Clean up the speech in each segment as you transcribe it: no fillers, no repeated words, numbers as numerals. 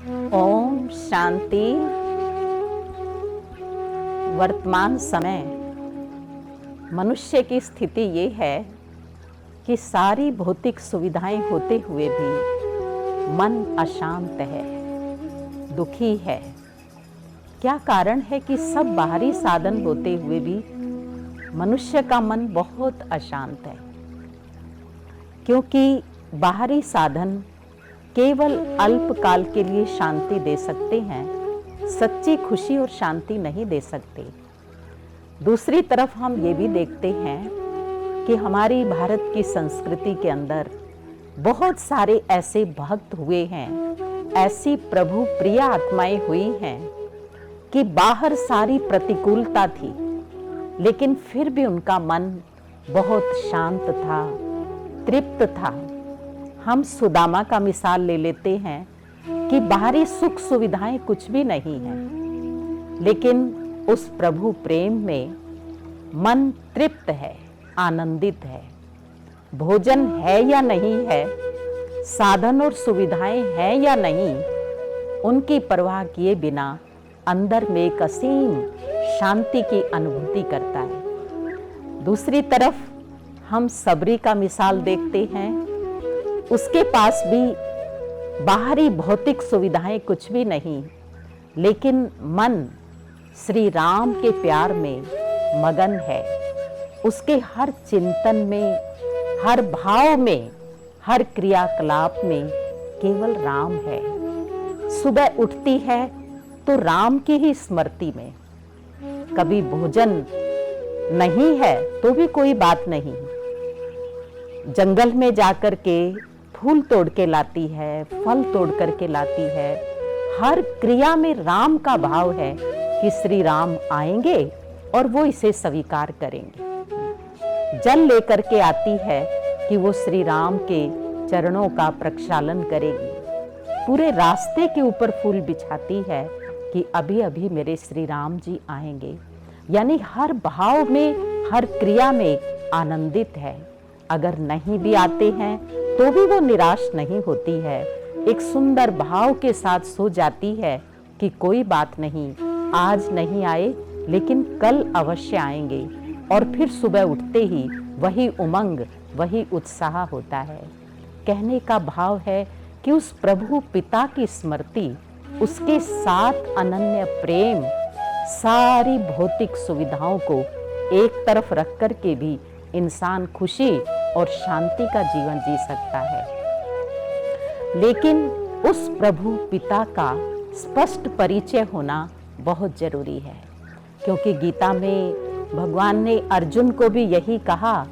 ओम शांति। वर्तमान समय मनुष्य की स्थिति ये है कि सारी भौतिक सुविधाएं होते हुए भी मन अशांत है, दुखी है। क्या कारण है कि सब बाहरी साधन होते हुए भी मनुष्य का मन बहुत अशांत है? क्योंकि बाहरी साधन केवल अल्पकाल के लिए शांति दे सकते हैं, सच्ची खुशी और शांति नहीं दे सकते। दूसरी तरफ हम ये भी देखते हैं कि हमारी भारत की संस्कृति के अंदर बहुत सारे ऐसे भक्त हुए हैं, ऐसी प्रभु प्रिय आत्माएं हुई हैं कि बाहर सारी प्रतिकूलता थी, लेकिन फिर भी उनका मन बहुत शांत था, तृप्त था। हम सुदामा का मिसाल ले लेते हैं कि बाहरी सुख सुविधाएं कुछ भी नहीं हैं, लेकिन उस प्रभु प्रेम में मन तृप्त है, आनंदित है। भोजन है या नहीं है, साधन और सुविधाएं हैं या नहीं, उनकी परवाह किए बिना अंदर में एक असीम शांति की अनुभूति करता है। दूसरी तरफ हम सबरी का मिसाल देखते हैं। उसके पास भी बाहरी भौतिक सुविधाएं कुछ भी नहीं, लेकिन मन श्री राम के प्यार में मगन है। उसके हर चिंतन में, हर भाव में, हर क्रियाकलाप में केवल राम है। सुबह उठती है तो राम की ही स्मृति में। कभी भोजन नहीं है तो भी कोई बात नहीं, जंगल में जाकर के फूल तोड़ के लाती है, फल तोड़ करके लाती है। हर क्रिया में राम का भाव है कि श्री राम आएंगे और वो इसे स्वीकार करेंगे। जल लेकर के आती है कि वो श्री राम के चरणों का प्रक्षालन करेगी। पूरे रास्ते के ऊपर फूल बिछाती है कि अभी अभी मेरे श्री राम जी आएंगे। यानी हर भाव में, हर क्रिया में आनंदित है। अगर नहीं भी आते हैं तो भी वो निराश नहीं होती है। एक सुंदर भाव के साथ सो जाती है कि कोई बात नहीं, आज नहीं आए लेकिन कल अवश्य आएंगे। और फिर सुबह उठते ही वही उमंग, वही उत्साह होता है। कहने का भाव है कि उस प्रभु पिता की स्मृति, उसके साथ अनन्य प्रेम, सारी भौतिक सुविधाओं को एक तरफ रख कर के भी इंसान खुशी और शांति का जीवन जी सकता है। लेकिन उस प्रभु पिता का स्पष्ट परिचय होना बहुत जरूरी है, क्योंकि गीता में भगवान ने अर्जुन को भी यही कहा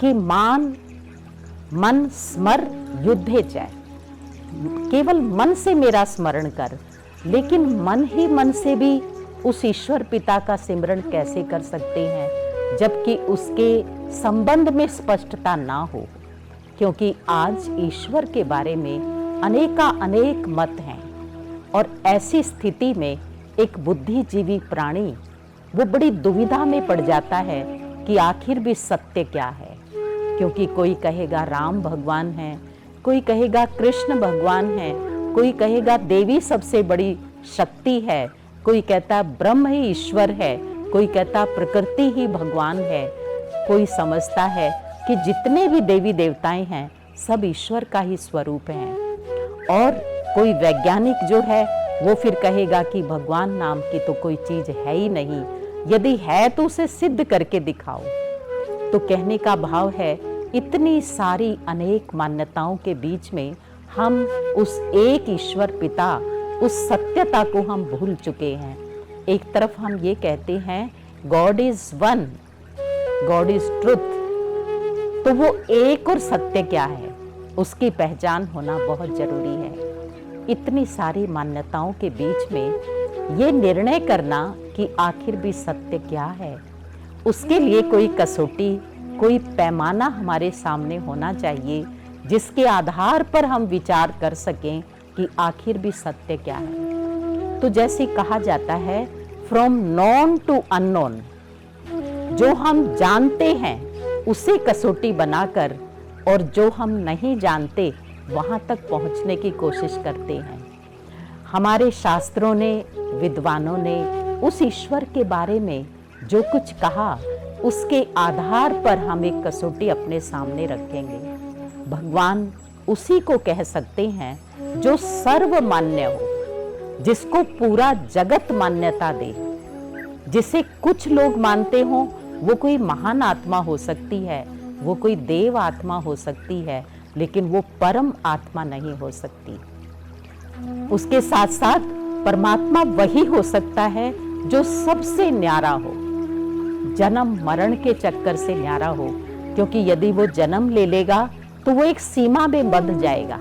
कि मन स्मर युद्धे च। केवल मन से मेरा स्मरण कर। लेकिन मन ही मन से भी उस ईश्वर पिता का सिमरण कैसे कर सकते हैं, जबकि उसके संबंध में स्पष्टता ना हो। क्योंकि आज ईश्वर के बारे में अनेक मत हैं, और ऐसी स्थिति में एक बुद्धिजीवी प्राणी वो बड़ी दुविधा में पड़ जाता है कि आखिर भी सत्य क्या है। क्योंकि कोई कहेगा राम भगवान है, कोई कहेगा कृष्ण भगवान है, कोई कहेगा देवी सबसे बड़ी शक्ति है, कोई कहता ब्रह्म ही ईश्वर है, कोई कहता प्रकृति ही भगवान है। कोई समझता है कि जितने भी देवी देवताएं हैं सब ईश्वर का ही स्वरूप हैं। और कोई वैज्ञानिक जो है वो फिर कहेगा कि भगवान नाम की तो कोई चीज है ही नहीं, यदि है तो उसे सिद्ध करके दिखाओ। तो कहने का भाव है, इतनी सारी अनेक मान्यताओं के बीच में हम उस एक ईश्वर पिता, उस सत्यता को हम भूल चुके हैं। एक तरफ हम ये कहते हैं God is one, God is truth, तो वो एक और सत्य क्या है, उसकी पहचान होना बहुत जरूरी है। इतनी सारी मान्यताओं के बीच में ये निर्णय करना कि आखिर भी सत्य क्या है, उसके लिए कोई कसौटी, कोई पैमाना हमारे सामने होना चाहिए, जिसके आधार पर हम विचार कर सकें कि आखिर भी सत्य क्या है। तो जैसे कहा जाता है फ्रॉम नॉन टू अननोन, जो हम जानते हैं उसे कसौटी बनाकर और जो हम नहीं जानते वहां तक पहुंचने की कोशिश करते हैं। हमारे शास्त्रों ने, विद्वानों ने उस ईश्वर के बारे में जो कुछ कहा, उसके आधार पर हम एक कसौटी अपने सामने रखेंगे। भगवान उसी को कह सकते हैं जो सर्वमान्य हो, जिसको पूरा जगत मान्यता दे। जिसे कुछ लोग मानते हो वो कोई महान आत्मा हो सकती है, वो कोई देव आत्मा हो सकती है, लेकिन वो परम आत्मा नहीं हो सकती। उसके साथ साथ परमात्मा वही हो सकता है जो सबसे न्यारा हो, जन्म मरण के चक्कर से न्यारा हो। क्योंकि यदि वो जन्म ले लेगा तो वो एक सीमा में बंध जाएगा।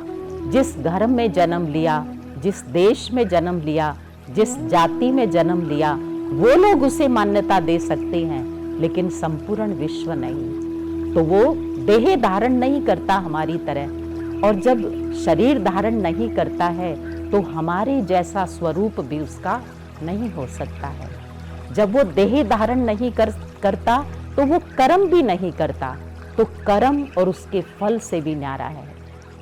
जिस घर में जन्म लिया, जिस देश में जन्म लिया, जिस जाति में जन्म लिया, वो लोग उसे मान्यता दे सकते हैं, लेकिन संपूर्ण विश्व नहीं। तो वो देह धारण नहीं करता हमारी तरह, और जब शरीर धारण नहीं करता है तो हमारे जैसा स्वरूप भी उसका नहीं हो सकता है। जब वो देह धारण नहीं करता तो वो कर्म भी नहीं करता, तो कर्म और उसके फल से भी न्यारा है।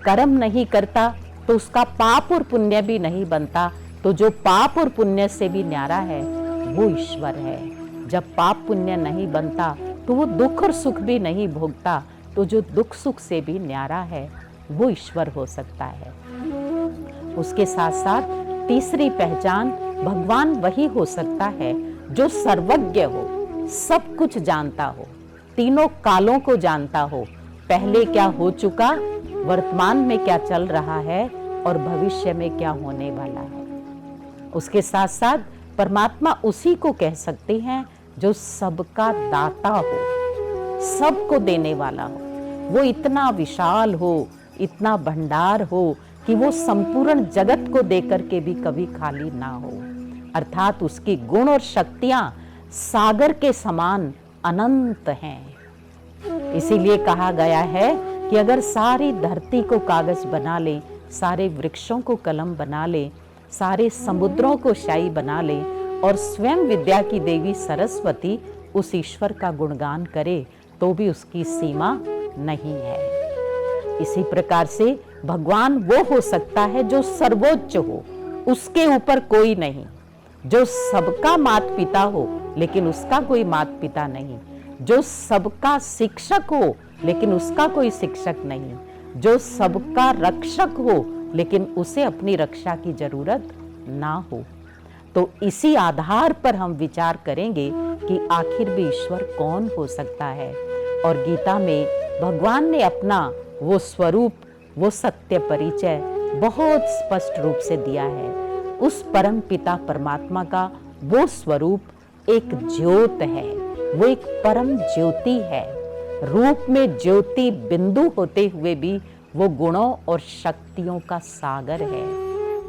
कर्म नहीं करता तो उसका पाप और पुण्य भी नहीं बनता, तो जो पाप और पुण्य से भी न्यारा है वो ईश्वर है। जब पाप पुण्य नहीं बनता तो वो दुख और सुख भी नहीं भोगता, तो जो दुख सुख से भी न्यारा है वो ईश्वर हो सकता है। उसके साथ साथ तीसरी पहचान, भगवान वही हो सकता है जो सर्वज्ञ हो, सब कुछ जानता हो, तीनों कालों को जानता हो, पहले क्या हो चुका, वर्तमान में क्या चल रहा है और भविष्य में क्या होने वाला है। उसके साथ साथ परमात्मा उसी को कह सकते हैं जो सबका दाता हो, सबको देने वाला हो। वो इतना विशाल हो, इतना भंडार हो कि वो संपूर्ण जगत को देकर के भी कभी खाली ना हो। अर्थात उसकी गुण और शक्तियां सागर के समान अनंत हैं। इसीलिए कहा गया है कि अगर सारी धरती को कागज बना ले, सारे वृक्षों को कलम बना ले, सारे समुद्रों को शाही बना ले और स्वयं विद्या की देवी सरस्वती उस ईश्वर का गुणगान करे, तो भी उसकी सीमा नहीं है। इसी प्रकार से भगवान वो हो सकता है जो सर्वोच्च हो, उसके ऊपर कोई नहीं, जो सबका माता पिता हो लेकिन उसका कोई माता पिता नहीं, जो सबका शिक्षक हो लेकिन उसका कोई शिक्षक नहीं, जो सबका रक्षक हो लेकिन उसे अपनी रक्षा की जरूरत ना हो। तो इसी आधार पर हम विचार करेंगे कि आखिर भी ईश्वर कौन हो सकता है। और गीता में भगवान ने अपना वो स्वरूप, वो सत्य परिचय बहुत स्पष्ट रूप से दिया है। उस परम पिता परमात्मा का वो स्वरूप एक ज्योत है, वो एक परम ज्योति है। रूप में ज्योति बिंदु होते हुए भी वो गुणों और शक्तियों का सागर है,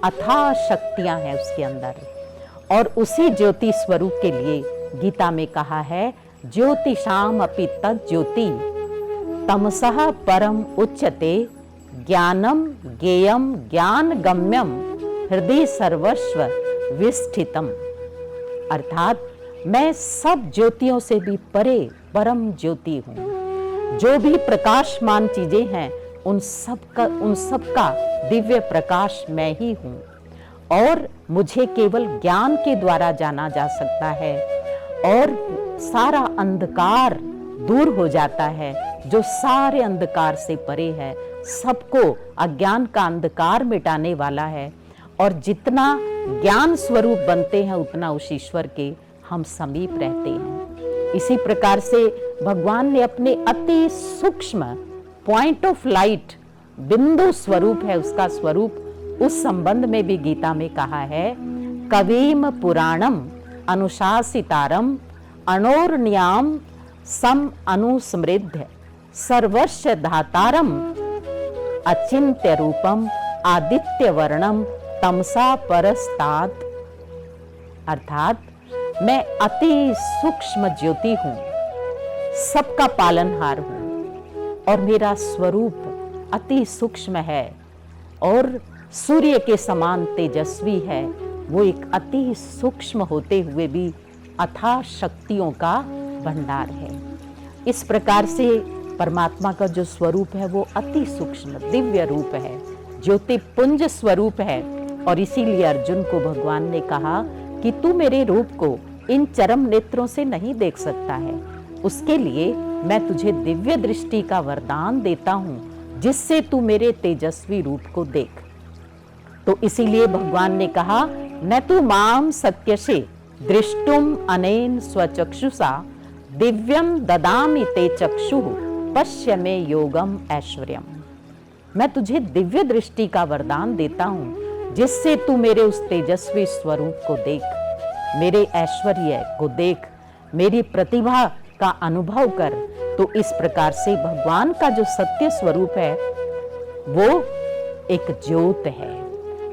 अथाह शक्तियां हैं उसके अंदर। और उसी ज्योति स्वरूप के लिए गीता में कहा है, ज्योतिषाम अपि तत् ज्योति तमसः परम उच्यते ज्ञानम ज्ञेयम ज्ञान गम्यम हृदय सर्वस्व विष्ठितम। अर्थात मैं सब ज्योतियों से भी परे परम ज्योति हूँ। जो भी प्रकाशमान चीजें हैं उन सब का दिव्य प्रकाश मैं ही हूँ, और मुझे केवल ज्ञान के द्वारा जाना जा सकता है, और सारा अंधकार दूर हो जाता है जो सारे अंधकार से परे है, सबको अज्ञान का अंधकार मिटाने वाला है। और जितना ज्ञान स्वरूप बनते हैं उतना उस ईश्वर के हम समीप रहते हैं। इसी प्रकार से भगवान ने अपने अति सूक्ष्म पॉइंट ऑफ लाइट, बिंदु स्वरूप है उसका स्वरूप, उस संबंध में भी गीता में कहा है, कवीम पुराणम अनुशासितारम अनोर्ण्याम सम अनुस्मृद्ध सर्वस्य धातारम अचिंत्य रूपम आदित्य वर्णम तमसा परस्तात्। अर्थात मैं अति सूक्ष्म ज्योति हूँ, सबका पालनहार हूँ, और मेरा स्वरूप अति सूक्ष्म है और सूर्य के समान तेजस्वी है। वो एक अति सूक्ष्म होते हुए भी अथाह शक्तियों का भंडार है। इस प्रकार से परमात्मा का जो स्वरूप है वो अति सूक्ष्म दिव्य रूप है, ज्योति पुंज स्वरूप है, और इसीलिए अर्जुन को भगवान ने कहा कि तू मेरे रूप को इन चरम नेत्रों से नहीं देख सकता है, उसके लिए मैं तुझे दिव्य दृष्टि का वरदान देता हूं, जिससे तू मेरे तेजस्वी रूप को देख। तो इसीलिए भगवान ने कहा, न तू माम सत्यसे दृष्टुम अनेन स्वचक्षुषा दिव्यम ददामि ते चक्षु पश्य में योगम ऐश्वर्यम। मैं तुझे दिव्य दृष्टि का वरदान देता हूं, जिससे तू मेरे उस तेजस्वी स्वरूप को देख, मेरे ऐश्वर्य को देख, मेरी प्रतिभा का अनुभव कर। तो इस प्रकार से भगवान का जो सत्य स्वरूप है वो एक ज्योत है,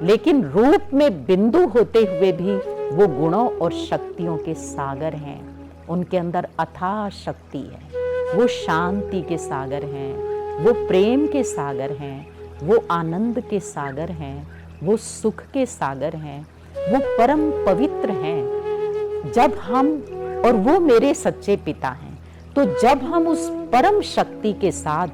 लेकिन रूप में बिंदु होते हुए भी वो गुणों और शक्तियों के सागर हैं। उनके अंदर अथाह शक्ति है, वो शांति के सागर हैं, वो प्रेम के सागर हैं, वो आनंद के सागर हैं, वो सुख के सागर हैं, वो परम पवित्र हैं। जब हम, और वो मेरे सच्चे पिता हैं, तो जब हम उस परम शक्ति के साथ,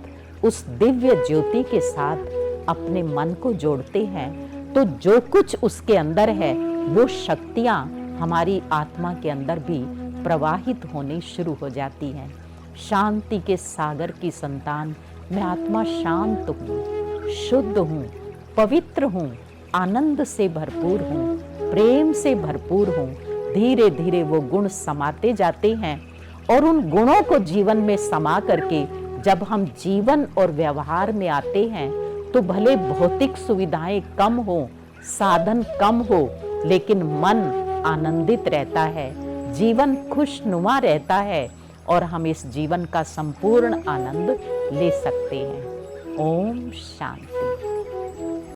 उस दिव्य ज्योति के साथ अपने मन को जोड़ते हैं, तो जो कुछ उसके अंदर है वो शक्तियाँ हमारी आत्मा के अंदर भी प्रवाहित होनी शुरू हो जाती हैं। शांति के सागर की संतान मैं आत्मा शांत हूँ, शुद्ध हूँ, पवित्र हूँ, आनंद से भरपूर हूँ, प्रेम से भरपूर हूँ। धीरे धीरे वो गुण समाते जाते हैं और उन गुणों को जीवन में समा करके जब हम जीवन और व्यवहार में आते हैं तो भले भौतिक सुविधाएं कम हो, साधन कम हो, लेकिन मन आनंदित रहता है, जीवन खुशनुमा रहता है और हम इस जीवन का संपूर्ण आनंद ले सकते हैं। ओम शांति।